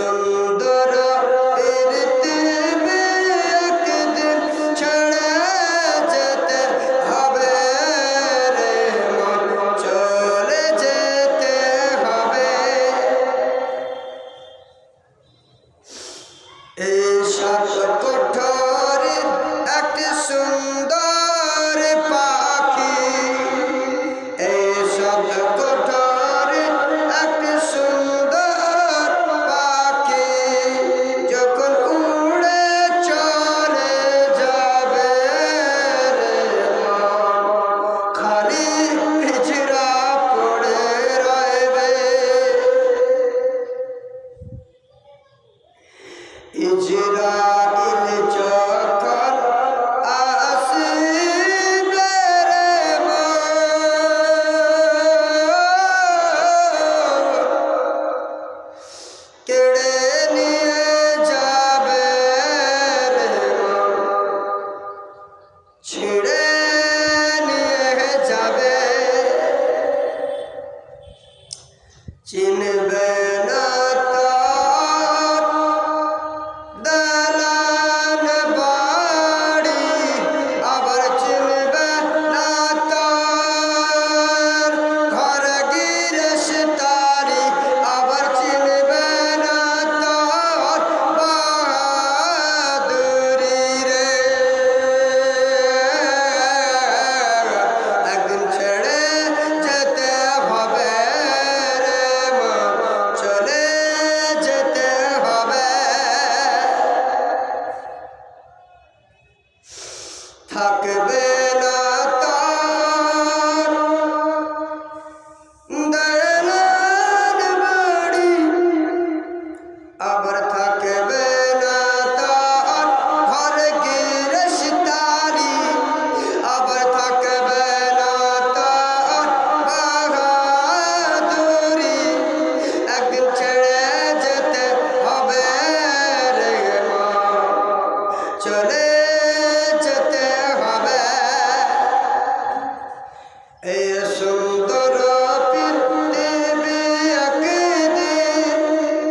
সুন্দর পৃথিবী একদিন ছেড়ে যেতে হবে রে মন, চলে যেতে হবে। এই সাত কোঠরের একটি সুন্দর পাখি, এই সাত কোঠরের একটি সুন্দর পাখি যখন উড়ে চলে যাবে রে মন, খালি পিছড়া পড়ে রইবে। ইজরাইল যখন আসিবে রে মন, কেড়ে নিয়ে যাবে রে মন, ছিঁড়ে নিয়ে যাবে। চিনবে না তার দালান বাড়ি, আবার চিনবে না তার ঘর গৃহস্থালি, আবার চিনবে না তার বাহাদুরি রে। একদিন ছেড়ে যেতে হবে রে মন, চলে যেতে হবে। থাকবে না তার দালান বাড়ি, আবার থাকবে না তার ঘর গৃহস্থালি, আবার থাকবে না তার বাহাদুরি। একদিন ছেড়ে যেতে হবে রে মন, চলে যেতে হবে। এই সুন্দর পৃথিবী একদিন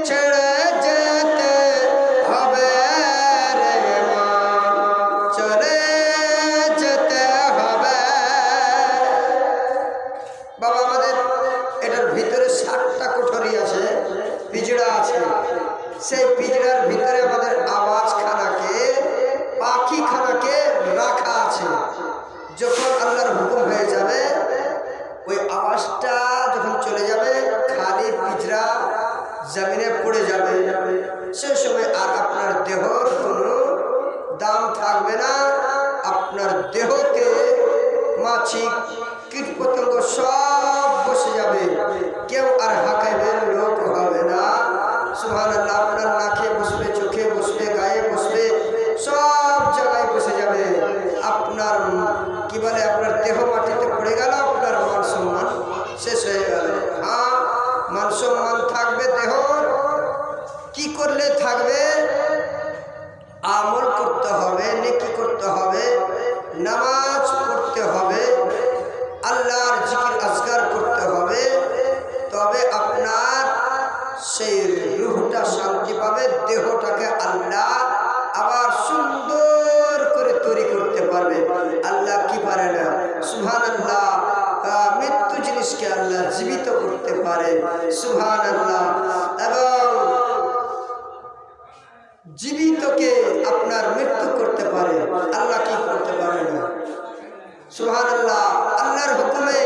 ছেড়ে যেতে হবে রে মন, চলে যেতে হবে। বাবা, আমাদের এটার ভিতরে 7টা কোঠরি আছে, পিজড়া আছে। সেই পিজড়ার ভিতরে আমাদের আওয়াজখানাকে, পাখিখানাকে রাখা আছে। যখন আল্লাহর হুকুম হয়ে যাবে, ওই আওয়াজটা যখন চলে যাবে, খালি পিজড়া জমিনে পড়ে যাবে। সে সময় আর আপনার দেহর কোনো দাম থাকবে না। আপনার দেহতে মাছি কীটপতঙ্গ সব বসে যাবে, কেউ আর হাঁকাইবের লোক হবে না। সুবহানাল্লাহ। আপনার নাকে বসবে, চোখে বসবে, গায়ে বসবে, সব জায়গায় বসে যাবে। আপনার কি বলে, আপনার দেহ মাটিতে পড়ে গেল, আপনার মান সম্মান শেষ হয়ে গেল। হ্যাঁ, মান সম্মান থাকবে দেহ, কি করলে থাকবে? আমল করতে হবে, নেকি করতে হবে, নামাজ পড়তে হবে, আল্লাহর জিকির আজকার করতে হবে। তবে আপনার সেই রূহটা শান্তি পাবে, দেহটাকে আল্লাহ আবার সুন্দর করে তৈরি করতে পারবে। আল্লাহ কি পারে না? সুবহানাল্লাহ। মৃত্যু জিনিসকে আল্লাহ জীবিত করতে পারে। সুবহানাল্লাহ। এবং জীবিতকে আপনার মৃত্যু করতে পারে। আল্লাহ কি করতে পারে না? সুবহানাল্লাহ। আল্লাহর হুকুমে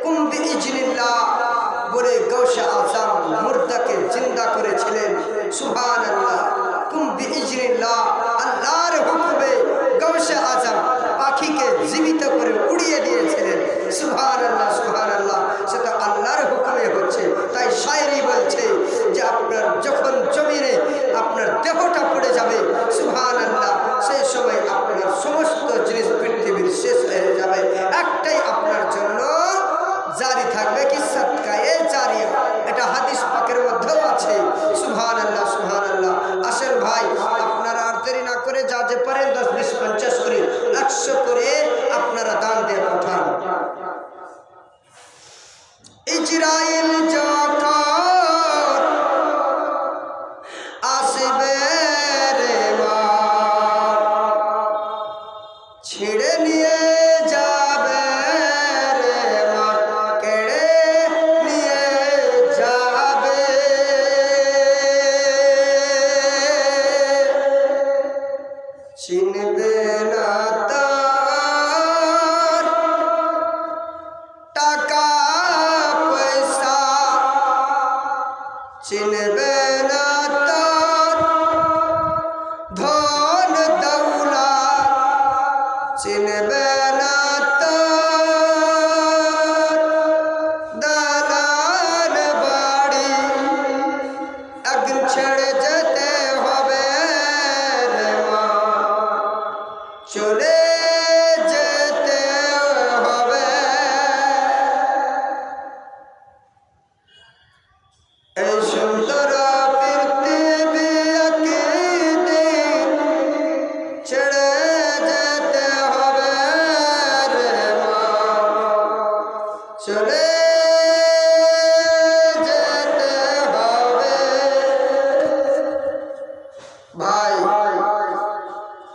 কুম বিইজনিল্লাহ বলে গৌসে আজম মুর্দাকে জিন্দা করেছিলেন। সুবহানাল্লাহ। কুম বিইজনিল্লাহ, আল্লাহর হুকুমে গৌসে আজম পাখিকে জীবিত করে উড়িয়ে দিয়েছিলেন। সুবহানাল্লাহ, সুবহানাল্লাহ। সেটা আল্লাহর হুকুমে হচ্ছে। তাই শায়রি বলছে যে আপনার যখন জমিনে আপনার দেহটা পড়ে যাবে, সুবহানাল্লাহ, সেই সময় আপনার সমস্ত জিনিস পৃথিবীর শেষ হয়ে যাবে। একটাই আপনার জন্য জারি থাকবে, কি সাদকায়ে জারিয়া। এটা হাদিস পাকের মধ্যেও আছে। সুবহানাল্লাহ, সুবহানাল্লাহ। আসেন ভাই, আপনারা আর দেরি না করে যা যে পারেন 10, 20, 50 করে 100 করে আপনারা দান দিয়ে পাঠান। ইজরাইল যখন চলে